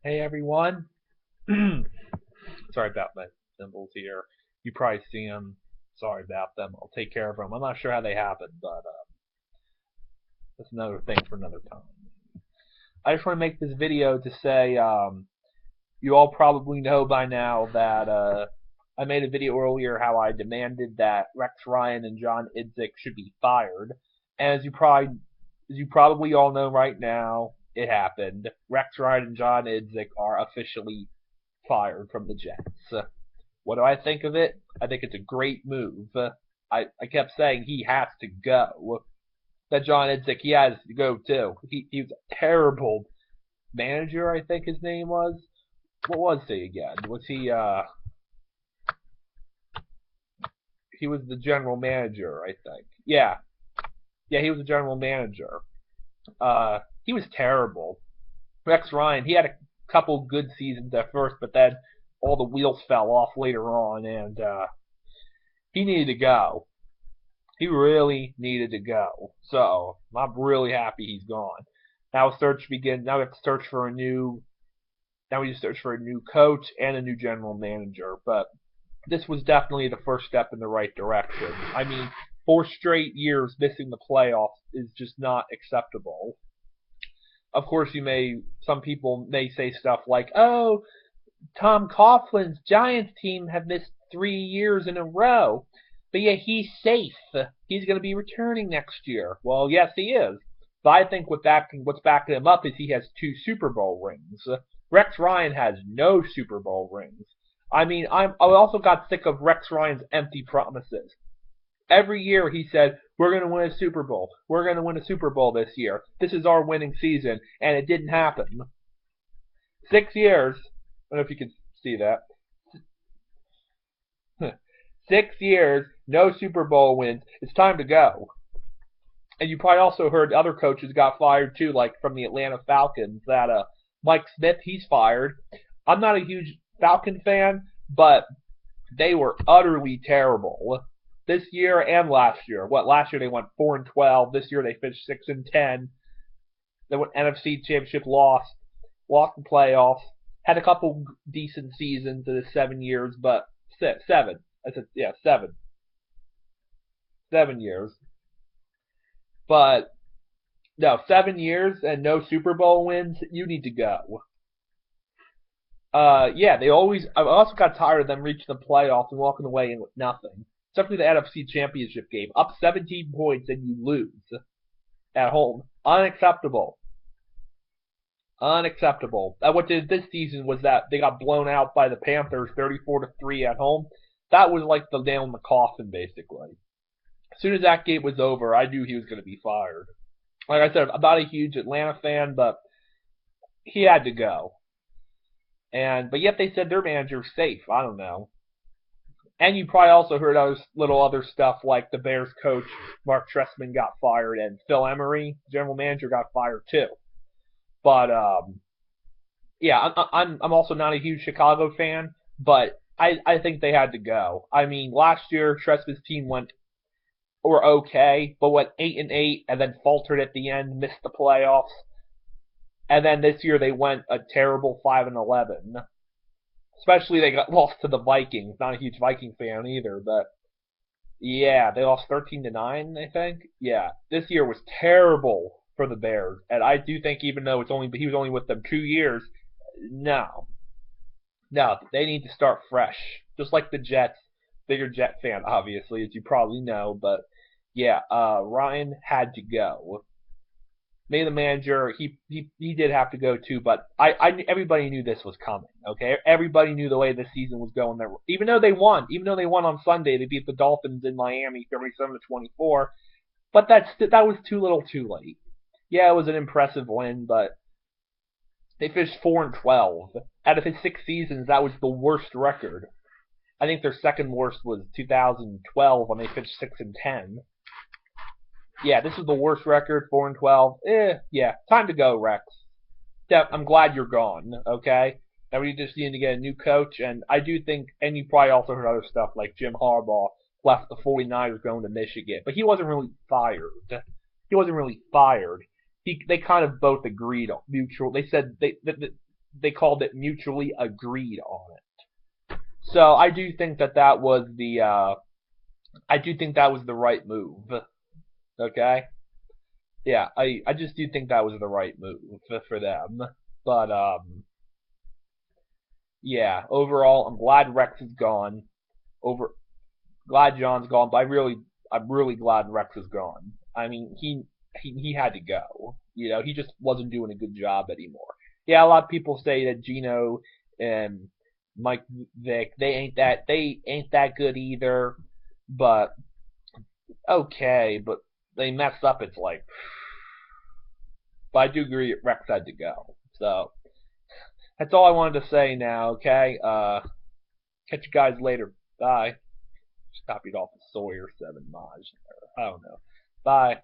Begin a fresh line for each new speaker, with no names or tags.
Hey everyone. Sorry about my symbols here. You probably see them. Sorry about them. I'll take care of them. I'm not sure how they happened, but that's another thing for another time. I just want to make this video to say you all probably know by now that I made a video earlier how I demanded that Rex Ryan and John Idzik should be fired. And as you probably all know right now, it happened. Rex Ryan and John Idzik are officially fired from the Jets. What do I think of it? I think it's a great move. I kept saying he has to go. That John Idzik, he has to go too. He was a terrible manager, I think his name was. What was he again? Was he was the general manager, I think. Yeah. Yeah, he was the general manager. He was terrible. Rex Ryan, he had a couple good seasons at first, but then all the wheels fell off later on, and he needed to go. He really needed to go. So I'm really happy he's gone. Now search begins. Now we have to search for a new. Now we just search for a new coach and a new general manager. But this was definitely the first step in the right direction. I mean, 4 straight years missing the playoffs is just not acceptable. Of course, some people may say stuff like, "Oh, Tom Coughlin's Giants team have missed 3 years in a row. But yeah, he's safe. He's going to be returning next year." Well, yes, he is. But I think what's backing him up is he has 2 Super Bowl rings. Rex Ryan has no Super Bowl rings. I mean, I also got sick of Rex Ryan's empty promises. Every year he said, "We're going to win a Super Bowl. We're going to win a Super Bowl this year. This is our winning season." And it didn't happen. 6 years. I don't know if you can see that. 6 years, no Super Bowl wins. It's time to go. And you probably also heard other coaches got fired too, like from the Atlanta Falcons. That Mike Smith, he's fired. I'm not a huge Falcon fan, but they were utterly terrible this year and last year. What last year they went 4-12. This year they finished 6-10. They went NFC Championship, lost the playoffs. Had a couple decent seasons in the 7 years, but seven. I said, yeah, 7 years. But no, 7 years and no Super Bowl wins. You need to go. Yeah, they always. I also got tired of them reaching the playoffs and walking away with nothing. Especially the NFC Championship game, up 17 points and you lose at home. Unacceptable. Unacceptable. What did this season was that they got blown out by the Panthers, 34-3 at home. That was like the nail in the coffin, basically. As soon as that game was over, I knew he was going to be fired. Like I said, I'm not a huge Atlanta fan, but he had to go. But yet they said their manager's safe. I don't know. And you probably also heard other stuff like the Bears coach Mark Trestman got fired and Phil Emery, general manager, got fired too. But yeah, I'm also not a huge Chicago fan, but I think they had to go. I mean, last year Trestman's team were okay, but went 8-8 and then faltered at the end, missed the playoffs. And then this year they went a terrible 5-11. Especially they got lost to the Vikings. Not a huge Viking fan either, but yeah, they lost 13-9, I think. Yeah, this year was terrible for the Bears, and I do think even though he was only with them 2 years, no, no, they need to start fresh, just like the Jets. Bigger Jet fan, obviously, as you probably know, but yeah, Ryan had to go. Maybe the manager, he did have to go too, but everybody knew this was coming. Okay, everybody knew the way the season was going. There, even though they won on Sunday, they beat the Dolphins in Miami 37-24. But that was too little, too late. Yeah, it was an impressive win, but they finished 4-12. Out of his 6 seasons, that was the worst record. I think their second worst was 2012 when they finished 6-10. Yeah, this is the worst record, 4-12. Yeah, time to go, Rex. I'm glad you're gone. Okay, now we just need to get a new coach, and I do think, and you probably also heard other stuff like Jim Harbaugh left the 49ers going to Michigan, but he wasn't really fired. He wasn't really fired. They kind of both agreed on mutual. They said they called it mutually agreed on it. So I do think that that was the I do think that was the right move. Okay, yeah, I just do think that was the right move for them. But yeah, overall, I'm glad Rex is gone. Over Glad John's gone, but I'm really glad Rex is gone. I mean, he had to go. You know, he just wasn't doing a good job anymore. Yeah, a lot of people say that Gino and Mike Vick they ain't that good either. But okay, but they messed up. It's like, but I do agree Rex had to go. So that's all I wanted to say now. Okay, catch you guys later. Bye. Just copied off of Sawyer 7 Maj. I don't know. Bye.